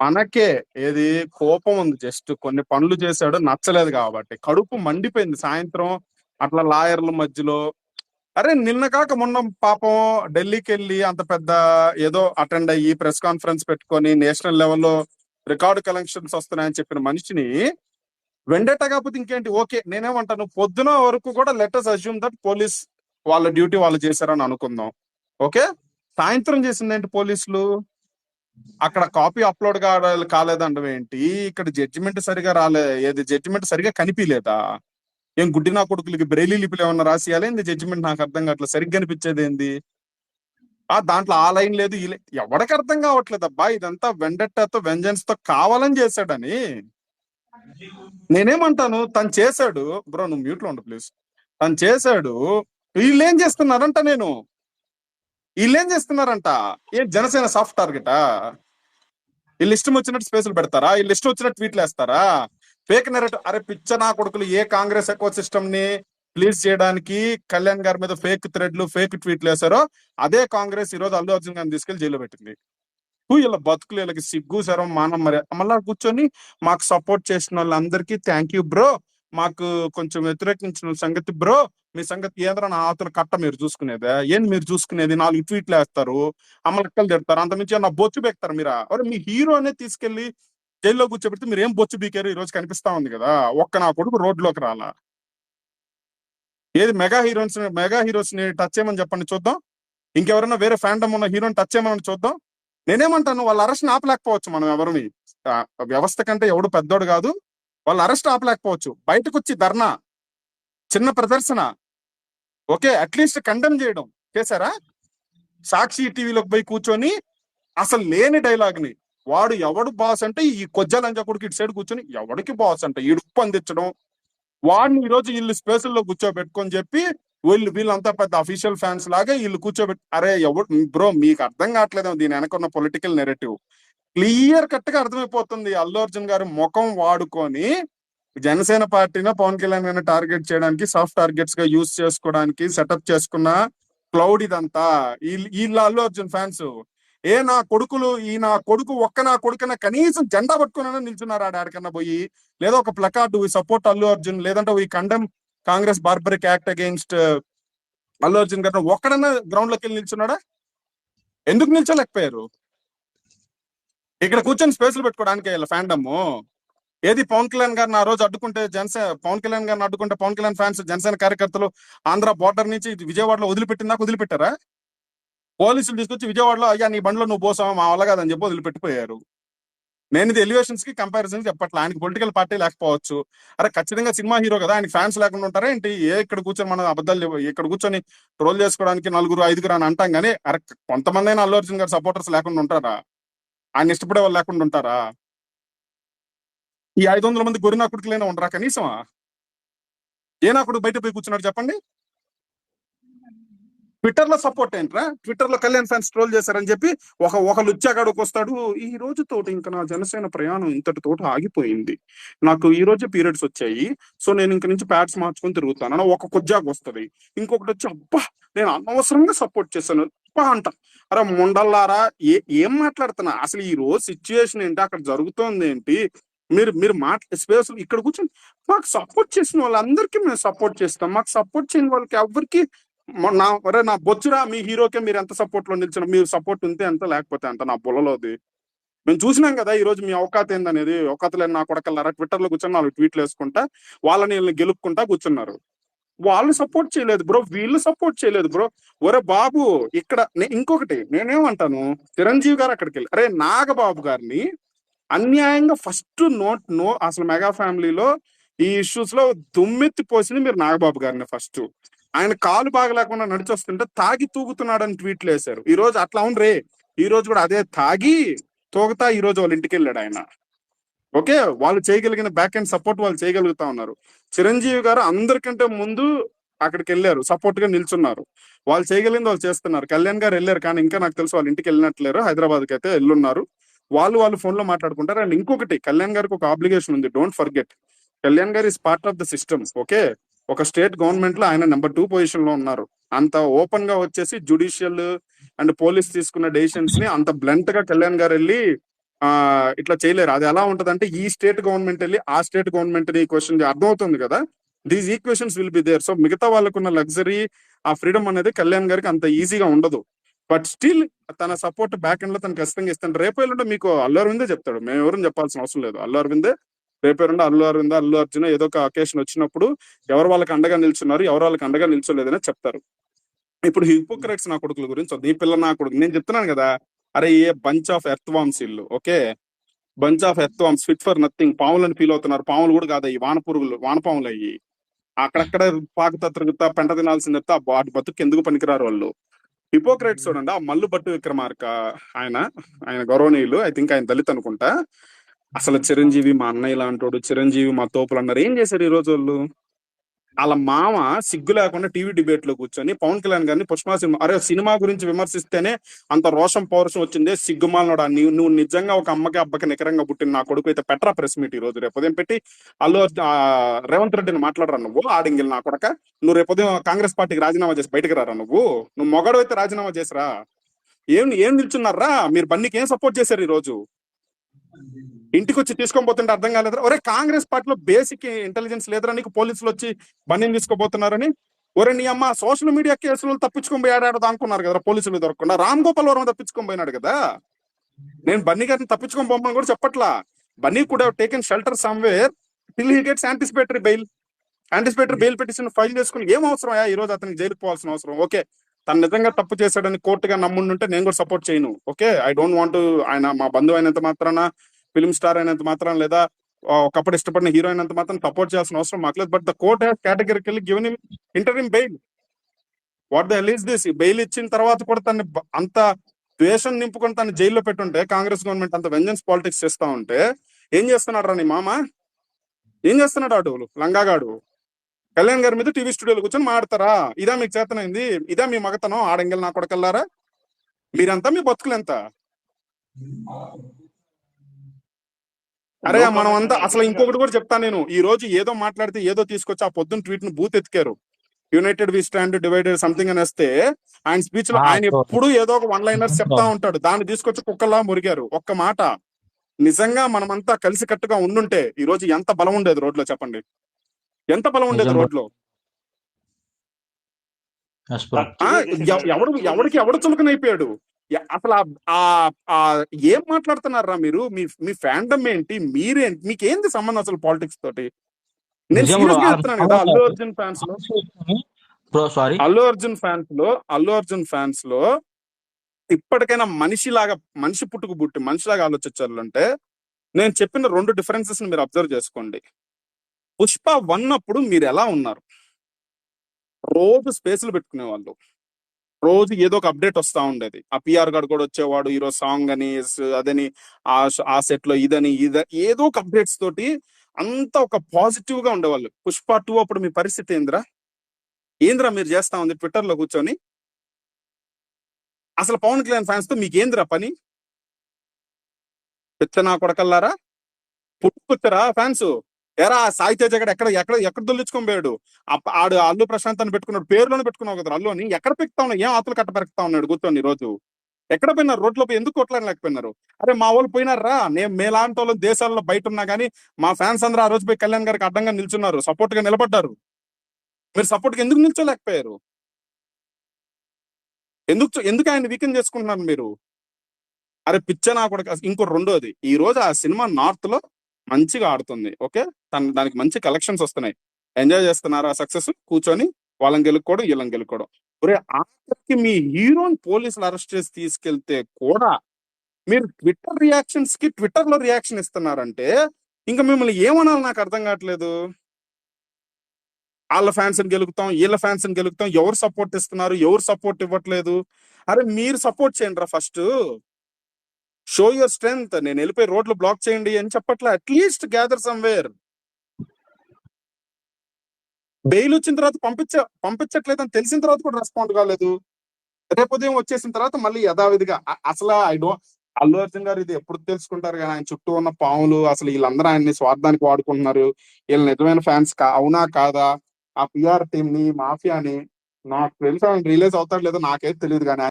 మనకే ఏది కోపం ఉంది, జస్ట్ కొన్ని పనులు చేశాడు నచ్చలేదు కాబట్టి కడుపు మండిపోయింది సాయంత్రం. అట్లా లాయర్ల మధ్యలో, అరే నిన్న కాక మొన్న పాపం ఢిల్లీకి వెళ్ళి అంత పెద్ద ఏదో అటెండ్ అయ్యి ప్రెస్ కాన్ఫరెన్స్ పెట్టుకొని నేషనల్ లెవెల్లో రికార్డు కలెక్షన్స్ వస్తున్నాయని చెప్పిన మనిషిని వెండేట కాకపోతే ఇంకేంటి. ఓకే, నేనేమంటాను, పొద్దున వరకు కూడా లెటర్స్ అజ్యూమ్ దట్ పోలీస్ వాళ్ళ డ్యూటీ వాళ్ళు చేశారని అనుకుందాం. ఓకే, సాయంత్రం చేసింది ఏంటి పోలీసులు? అక్కడ కాపీ అప్లోడ్ కాలేదండం ఏంటి, ఇక్కడ జడ్జిమెంట్ సరిగా ఏది జడ్జిమెంట్ సరిగా కనిపించలేదా? ఏం గుడ్డి నా కొడుకులకి బ్రెయిలీ లిపిలు ఏమన్నా రాసియాలి ఏంది జడ్జిమెంట్? నాకు అర్థం కావట్లేదు, సరిగ్గా అనిపించేది ఏంది? దాంట్లో ఆ లైన్ లేదు ఎవరికి అర్థం కావట్లేదు అబ్బా. ఇదంతా వెండట్టతో వెంజన్స్ తో కావాలని చేశాడని. నేనేమంటాను, తను చేశాడు బ్రో, నువ్వు మ్యూట్ లో ఉండు ప్లీజ్. తను చేశాడు, వీళ్ళు ఏం చేస్తున్నారంట, వీళ్ళు ఏం చేస్తున్నారంట? ఏ జనసేన సాఫ్ట్ టార్గెటా? వీళ్ళు ఇష్టం వచ్చినట్టు స్పేసులు పెడతారా? వీళ్ళు ఇష్టం వచ్చినట్టు ట్వీట్లు వేస్తారా? Fake narrative. అరే పిచ్చ నా కొడుకులు, ఏ కాంగ్రెస్ ఎకో సిస్టమ్ ని ప్లీజ్ చేయడానికి కళ్యాణ్ గారి మీద ఫేక్ థ్రెడ్లు ఫేక్ ట్వీట్లు వేశారో అదే కాంగ్రెస్ ఈ రోజు అల్లు అర్జున్ గారిని తీసుకెళ్లి జైల్లో పెట్టింది. ఇలా బతుకులు, వీళ్ళకి సిగ్గు శరం మానం మరి మళ్ళా కూర్చొని మాకు సపోర్ట్ చేసిన వాళ్ళందరికీ థ్యాంక్ యూ బ్రో, మాకు కొంచెం వ్యతిరేకించిన సంగతి బ్రో, మీ సంగతి ఏంద్ర నా ఆతుల కట్ట మీరు చూసుకునేదే ఏంది? మీరు చూసుకునేది 4 ట్వీట్లు వేస్తారు, అమ్మలక్కలు తిడతారు, అంతమించి నా బొచ్చు బెక్తారు మీరా? మీ హీరోనే తీసుకెళ్లి జైల్లో కూర్చోబెడితే మీరు ఏం బొచ్చు బీకారు? ఈ రోజు కనిపిస్తా ఉంది కదా, ఒక్క నా కొడుకు రోడ్లోకి రాలా. ఏది మెగా హీరోస్ ని టచ్ చేయమని చెప్పండి చూద్దాం. ఇంకెవరైనా వేరే ఫ్యాండమ్ ఉన్న హీరోని టచ్ చేయమని చూద్దాం. నేనేమంటాను, వాళ్ళ అరెస్ట్ ఆపలేకపోవచ్చు మనం ఎవరిని. వ్యవస్థ కంటే ఎవడు పెద్దోడు కాదు, వాళ్ళ అరెస్ట్ ఆపలేకపోవచ్చు. బయటకు వచ్చి ధర్నా, చిన్న ప్రదర్శన, ఓకే, అట్లీస్ట్ కండెమ్ చేయడం చేశారా? సాక్షి టీవీలోకి పోయి కూర్చొని అసలు లేని డైలాగ్ ని, వాడు ఎవడు బాస్ అంటే ఈ కొజ్జలంజకుడికి ఇటు సైడ్ కూర్చొని ఎవడికి బాస్ అంటే ఇడుపు అందించడం, వాడిని ఈ రోజు వీళ్ళు స్పేసుల్లో కూర్చోబెట్టుకొని చెప్పి వీళ్ళంతా పెద్ద అఫీషియల్ ఫ్యాన్స్ లాగా వీళ్ళు కూర్చోబెట్టి, అరే ఎవడు బ్రో మీకు అర్థం కావట్లేదు దీని వెనకున్న పొలిటికల్ నెరేటివ్. క్లియర్ కట్ గా అర్థమైపోతుంది. అల్లు అర్జున్ గారి ముఖం వాడుకొని జనసేన పార్టీని పవన్ కళ్యాణ్ గారిని టార్గెట్ చేయడానికి, సాఫ్ట్ టార్గెట్స్ గా యూజ్ చేసుకోవడానికి సెటప్ చేసుకున్న క్లౌడ్ ఇదంతా. వీళ్ళ అల్లు అర్జున్ ఫ్యాన్స్ నా కొడుకులు, నా కొడుకు నా కొడుకన్నా కనీసం జెండా పట్టుకున్నా నిల్చున్నారు ఆడకన్నా పోయి, లేదా ఒక placard we support Allu Arjun, లేదంటే we condemn Congress barbaric act against Allu Arjun గారిని ఒక్కడన్నా గ్రౌండ్ లోకి వెళ్ళి నిల్చున్నాడా? ఎందుకు నిల్చోలేకపోయారు? ఇక్కడ కూర్చొని స్పేసులు పెట్టుకోవడానికి వీళ్ళ ఫ్యాండమ్. ఏది పవన్ కళ్యాణ్ గారిని ఆ రోజు అడ్డుకుంటే పవన్ కళ్యాణ్ గారిని అడ్డుకుంటే పవన్ కళ్యాణ్ ఫ్యాన్స్, జనసేన కార్యకర్తలు ఆంధ్ర బోర్డర్ నుంచి విజయవాడలో వదిలిపెట్టారా? పోలీసులు తీసుకొచ్చి విజయవాడలో అయ్యా నీ బండిలో నువ్వు పోసావా మా వల్ల కాదని చెప్పి వదిలిపెట్టిపోయారు. నేను ఇది ఎలివేషన్స్ కి కంపారిజన్ చెప్పట్లా, ఆయనకి పొలిటికల్ పార్టీ లేకపోవచ్చు. అరే ఖచ్చితంగా సినిమా హీరో కదా, ఆయనకి ఫ్యాన్స్ లేకుండా ఉంటారా ఏంటి? ఇక్కడ కూర్చొని మనం అబద్ధాలు ఇక్కడ కూర్చొని ట్రోల్ చేసుకోవడానికి 4-5 అని అంటాం కానీ, అరే కొంతమంది అయినా అల్లు అర్జున్ గారి సపోర్టర్స్ లేకుండా ఉంటారా? ఆయన ఇష్టపడే వాళ్ళు లేకుండా ఉంటారా? ఈ 500 మంది గొర్రె నా కొడుకులైనా ఉండరా కనీసమా? ఏ నా కొడుకు బయట పోయి కూర్చున్నాడు చెప్పండి? ట్విట్టర్ లో సపోర్ట్ ఏంట్రా? ట్విట్టర్ లో కళ్యాణ్ ఫ్యాన్స్ ట్రోల్ చేశారని చెప్పి ఒక లుచ్చాగాడుకు వస్తాడు, ఈ రోజు తోటి ఇంకా నా జనసేన ప్రయాణం ఇంతటి తోట ఆగిపోయింది, నాకు ఈ రోజే పీరియడ్స్ వచ్చాయి, సో నేను ఇంక నుంచి ప్యాడ్స్ మార్చుకొని తిరుగుతాను అని ఒక కొజ్జాకు వస్తుంది. ఇంకొకటి వచ్చి అబ్బా నేను అనవసరంగా సపోర్ట్ చేశాను అబ్బా అంట. అరే ముండల్లారా, ఏం మాట్లాడుతున్నా అసలు? ఈ రోజు సిచ్యువేషన్ ఏంటి, అక్కడ జరుగుతోంది ఏంటి? మీరు మీరు స్పేస్ ఇక్కడ కూర్చొని మాకు సపోర్ట్ చేసిన వాళ్ళందరికీ మేము సపోర్ట్ చేస్తాం, మాకు సపోర్ట్ చేయని వాళ్ళకి ఎవరికి నా బొచ్చురా, మీ హీరోకే మీరు ఎంత సపోర్ట్ లో నిలిచిన, మీరు సపోర్ట్ ఉంటే ఎంత లేకపోతే అంత, నా బుల్లలోది మేము చూసినాం కదా. ఈ రోజు మీ అవకాశం ఏందనేది. అవకాశం నా కొడకల్లారా ట్విట్టర్ లో కూర్చొని 4 ట్వీట్లు వేసుకుంటా వీళ్ళని గెలుపుకుంటా కూర్చున్నారు. వాళ్ళు సపోర్ట్ చేయలేదు బ్రో, వీళ్ళు సపోర్ట్ చేయలేదు బ్రో. ఒరే బాబు, ఇక్కడ ఇంకొకటి నేనేమంటాను, చిరంజీవి గారు అక్కడికి వెళ్ళి అరే నాగబాబు గారిని అన్యాయంగా ఫస్ట్ అసలు మెగా ఫ్యామిలీలో ఈ ఇష్యూస్ లో దుమ్మెత్తి పోసింది మీరు నాగబాబు గారిని. ఫస్ట్ ఆయన కాలు బాగలేకుండా నడిచి వస్తుంటే తాగి తూగుతున్నాడని ట్వీట్లు వేశారు. ఈ రోజు అట్లా రే, ఈ రోజు కూడా అదే తాగి తూగుతా ఈ రోజు వాళ్ళ ఇంటికి వెళ్ళాడు ఆయన. ఓకే, వాళ్ళు చేయగలిగిన బ్యాక్ అండ్ సపోర్ట్ వాళ్ళు చేయగలుగుతా ఉన్నారు. చిరంజీవి గారు అందరికంటే ముందు అక్కడికి వెళ్ళారు, సపోర్ట్ గా నిల్చున్నారు, వాళ్ళు చేయగలిగింది వాళ్ళు చేస్తున్నారు. కళ్యాణ్ గారు వెళ్ళారు కానీ ఇంకా నాకు తెలుసు వాళ్ళ ఇంటికి వెళ్ళినట్లేరు, హైదరాబాద్కి అయితే వెళ్ళున్నారు. వాళ్ళు ఫోన్ లో మాట్లాడుకుంటారు. అండ్ ఇంకొకటి, కళ్యాణ్ గారికి ఒక ఆబ్లిగేషన్ ఉంది, డోంట్ ఫర్గెట్, కళ్యాణ్ గారు is part of the system. Okay, ఒక స్టేట్ గవర్నమెంట్ లో ఆయన నెంబర్ 2 పొజిషన్ లో ఉన్నారు. అంత ఓపెన్ గా వచ్చేసి జుడిషియల్ అండ్ పోలీస్ తీసుకున్న డెసిషన్స్ ని అంత బ్లంట్ గా కళ్యాణ్ గారు వెళ్ళి ఇట్లా చేయలేరు. అది ఎలా ఉంటదంటే ఈ స్టేట్ గవర్నమెంట్ వెళ్ళి ఆ స్టేట్ గవర్నమెంట్ ని క్వశ్చన్ అర్థమవుతుంది కదా. These equations will be there. So మిగతా వాళ్ళకున్న లగ్జరీ, ఆ ఫ్రీడమ్ అనేది కళ్యాణ్ గారికి అంత ఈజీగా ఉండదు. బట్ స్టిల్ తన సపోర్ట్ బ్యాక్ ఎండ్ లో తను ఖచ్చితంగా ఇస్తాను. రేపు ఎల్లుంటే మీకు అల్లు అరవిందే చెప్తాడు, మేము ఎవరు చెప్పాల్సిన అవసరం లేదు. అల్లు అరవిందే రేపు ఎల్లుండి అల్లు అర్జున్ ఏదో ఒక అకేషన్ వచ్చినప్పుడు ఎవరు వాళ్ళకి అండగా నిల్చున్నారు, ఎవరు వాళ్ళకి అండగా నిల్చోలేదని చెప్తారు. ఇప్పుడు హిపోక్రైట్స్ నా కొడుకుల గురించి ఈ పిల్ల నా కొడుకు నేను చెప్తున్నాను కదా, అరే a bunch of earth worms ఇల్లు, okay, bunch of earth worms fit for nothing. పాములని ఫీల్ అవుతున్నారు. పాములు కూడా కాదు, ఈ వాన పురుగులు, వానపాములు అయ్యి అక్కడక్కడ పాకుతా తిరుగుతా పెంట తినాల్సింది తప్ప వాటి బతుకు ఎందుకు పనికిరారు వాళ్ళు. హిపోక్రైట్స్ చూడండి. ఆ మల్లు భట్టు విక్రమార్క, ఆయన ఆయన గౌరవనీయులు, ఐ థింక్ ఆయన దళిత్ అనుకుంటా. అసలు చిరంజీవి మా అన్నయ్య లాంటోడు, చిరంజీవి మా తోపులు అన్నారు. ఏం చేశారు ఈ రోజు వాళ్ళు? వాళ్ళ మామ సిగ్గు లేకుండా టీవీ డిబేట్ లో కూర్చొని పవన్ కళ్యాణ్ గారిని పుష్ప సినిమా, అరే సినిమా గురించి విమర్శిస్తేనే అంత రోషం పౌరుషం వచ్చిందే, సిగ్గుమాలనోడా నువ్వు నిజంగా ఒక అమ్మకి అబ్బకి నికరంగా పుట్టిన నా కొడుకు అయితే పెట్రా ప్రెస్ మీట్ ఈ రోజు. రేపు ఉదయం పెట్టి రేవంత్ రెడ్డిని మాట్లాడరా నువ్వు ఆడింగిల్ నా కొడక. నువ్వు రేపు ఉదయం కాంగ్రెస్ పార్టీకి రాజీనామా చేసి బయటకు రారా నువ్వు మొగడు అయితే రాజీనామా చేసిరా. ఏం నిల్చున్నారా మీరు? బన్నీకి ఏం సపోర్ట్ చేశారు ఈ రోజు? ఇంటికి వచ్చి తీసుకొని పోతుంటే అర్థం కాలేదురా? ఒరే కాంగ్రెస్ పార్టీలో బేసిక్ ఇంటెలిజెన్స్ లేదురా నీకు? పోలీసులు వచ్చి బన్నీని తీసుకోబోతున్నారని. ఒరే నీ అమ్మ సోషల్ మీడియా కేసులు తప్పించుకొని పోయాడు అనుకున్నారు కదా పోలీసులు దొరకకుండా. రామ్ గోపాల్ వర్మ తప్పించుకొని పోయినాడు కదా. నేను బన్నీ గారిని తప్పించుకొని పోమని కూడా చెప్పట్లా. బన్నీ కూడా taken shelter somewhere till he gets anticipatory bail petition file చేసుకుని ఏం అవసరం ఈ రోజు అతనికి జైలుకు పోవాల్సిన అవసరం? ఓకే, తను నిజంగా తప్పు చేశాడని కోర్టుగా నమ్ముంటే నేను కూడా సపోర్ట్ చేయను. Okay, I don't want. ఆయన మా బంధువు అయినంత మాత్రాన, ఫిల్మ్ స్టార్ అయినంత మాత్రం, లేదా ఒకప్పుడు ఇష్టపడిన హీరో అయినంత మాత్రం సపోర్ట్ చేయాల్సిన అవసరం మాకు లేదు. But the court has categorically given him interim bail. What the hell is this? Bail ఇచ్చిన తర్వాత కూడా తను అంత ద్వేషం నింపుకొని తను జైల్లో పెట్టుంటే, కాంగ్రెస్ గవర్నమెంట్ అంత వెంజన్స్ పాలిటిక్స్ చేస్తా ఉంటే ఏం చేస్తున్నాడు రా నీ మామ? ఏం చేస్తున్నాడు అటు లంగాగాడు? కళ్యాణ్ గారి మీద టీవీ స్టూడియోలో కూర్చొని మాడతారా? ఇదా మీకు చేతనైంది? ఇదా మీ మగతనం? ఆడంగిల్ నా కొడకల్లారా మీరంతా, మీ బతుకులు ఎంత? అరే మనం అంతా అసలు ఇంకొకటి కూడా చెప్తాను నేను. ఈ రోజు ఏదో మాట్లాడితే ఏదో తీసుకొచ్చి ఆ పొద్దున్న ట్వీట్ ను బూత్ ఎత్తికారు. United we stand divided something అని వస్తే ఆయన స్పీచ్ లో ఆయన ఎప్పుడు ఏదో ఒక వన్ లైనర్స్ చెప్తా ఉంటాడు. దాన్ని తీసుకొచ్చి కుక్కలా మురిగారు. ఒక్క మాట, నిజంగా మనమంతా కలిసి కట్టుగా ఉండుంటే ఈ రోజు ఎంత బలం ఉండేది రోడ్లో చెప్పండి? ఎంత బలం ఉండేది రోడ్లో? ఎవడు చులకనైపోయాడు అసలు? ఏం మాట్లాడుతున్నారా మీరు? మీ ఫ్యాండమ్ ఏంటి? మీరేంటి? మీకేంది సంబంధం అసలు పాలిటిక్స్ తోటి? నేను సీరియస్ గా చెప్తున్నాను కదా. అల్లు అర్జున్ ఫ్యాన్స్ లో ఇప్పటికైనా మనిషి పుట్టుకు మనిషిలాగా ఆలోచించాలంటే నేను చెప్పిన 2 డిఫరెన్సెస్ మీరు అబ్జర్వ్ చేసుకోండి. పుష్ప 1 అప్పుడు మీరు ఎలా ఉన్నారు? రోజు స్పేస్లు పెట్టుకునేవాళ్ళు, రోజు ఏదో ఒక అప్డేట్ వస్తా ఉండేది. ఆ పిఆర్ గారు కూడా వచ్చేవాడు, ఈరోజు సాంగ్ అని అదని, ఆ సెట్ లో ఇదని ఏదో ఒక అప్డేట్స్ తోటి అంతా ఒక పాజిటివ్ గా ఉండేవాళ్ళు. పుష్ప 2 అప్పుడు మీ పరిస్థితి ఏంద్రా మీరు చేస్తా ఉంది ట్విట్టర్ లో కూర్చొని? అసలు పవన్ కళ్యాణ్ ఫ్యాన్స్ తో మీకేంద్రా పని? పెచ్చనా కొడకల్లారా, పుట్టుకొచ్చారా ఫ్యాన్స్? ఎరా సాయి తేజ గడ ఎక్కడ దొల్లించుకొని పోయాడు? ఆడు అల్లు ప్రశాంత్ అని పెట్టుకున్నాడు, పేరులోనే పెట్టుకున్నావు కదా అల్లు అని. ఎక్కడ పెడతా ఉన్నాడు? ఏం ఆతులు కట్ట పెడతా ఉన్నాడు కూర్చొని? ఈ రోజు ఎక్కడ పోయినారు? రోడ్లో పోయి ఎందుకు కొట్లాడలేకపోయినారు? అరే మా వాళ్ళు పోయినారా? నేను మేలాంటి వాళ్ళు దేశాల్లో బయట ఉన్నా కానీ మా ఫ్యాన్స్ అందరూ ఆ రోజు పోయి కళ్యాణ్ గారికి అడ్డంగా నిల్చున్నారు, సపోర్ట్ గా నిలబడ్డారు. మీరు సపోర్ట్ గా ఎందుకు నిల్చోలేకపోయారు? ఎందుకు ఆయన వీకెండ్ చేసుకుంటున్నారు మీరు? అరే పిచ్చనా కూడా. ఇంకో రెండోది, ఈ రోజు ఆ సినిమా నార్త్ లో మంచిగా ఆడుతుంది. ఓకే, దానికి మంచి కలెక్షన్స్ వస్తున్నాయి. ఎంజాయ్ చేస్తున్నారు ఆ సక్సెస్. కూర్చొని వాళ్ళని గెలుక్కోవడం, వీళ్ళని గెలుక్కోవడం. ఒరే ఆఖరికి మీ హీరోని పోలీసులు అరెస్ట్ చేసి తీసుకెళ్తే కూడా మీరు ట్విట్టర్ లో రియాక్షన్ ఇస్తున్నారంటే ఇంకా మిమ్మల్ని ఏమనాలి నాకు అర్థం కావట్లేదు. వాళ్ళ ఫ్యాన్స్ ని గెలుగుతాం, వీళ్ళ ఫ్యాన్స్ ని గెలుగుతాం. ఎవరు సపోర్ట్ ఇస్తున్నారు, ఎవరు సపోర్ట్ ఇవ్వట్లేదు? అరే మీరు సపోర్ట్ చేయండి రా ఫస్ట్. Show your strength. నేను వెళ్ళిపోయి రోడ్లు బ్లాక్ చేయండి అని చెప్పట్లే. At least gather somewhere. బెయిల్ వచ్చిన తర్వాత పంపించట్లేదు అని తెలిసిన తర్వాత కూడా రెస్పాండ్ కాలేదు. రేపు ఉదయం వచ్చేసిన తర్వాత మళ్ళీ యథావిధిగా అసలు అల్లు అర్జున్ గారు ఇది ఎప్పుడు తెలుసుకుంటారు కానీ ఆయన చుట్టూ ఉన్న పాములు అసలు వీళ్ళందరూ ఆయన్ని స్వార్థానికి వాడుకుంటున్నారు. వీళ్ళ నిజమైన ఫ్యాన్స్ అవునా కాదా? ఆ పిఆర్ టీం ని, మాఫియాని నాకు తెలుసు. ఆయన రిలీజ్ అవుతాడు లేదో నాకైతే తెలియదు కానీ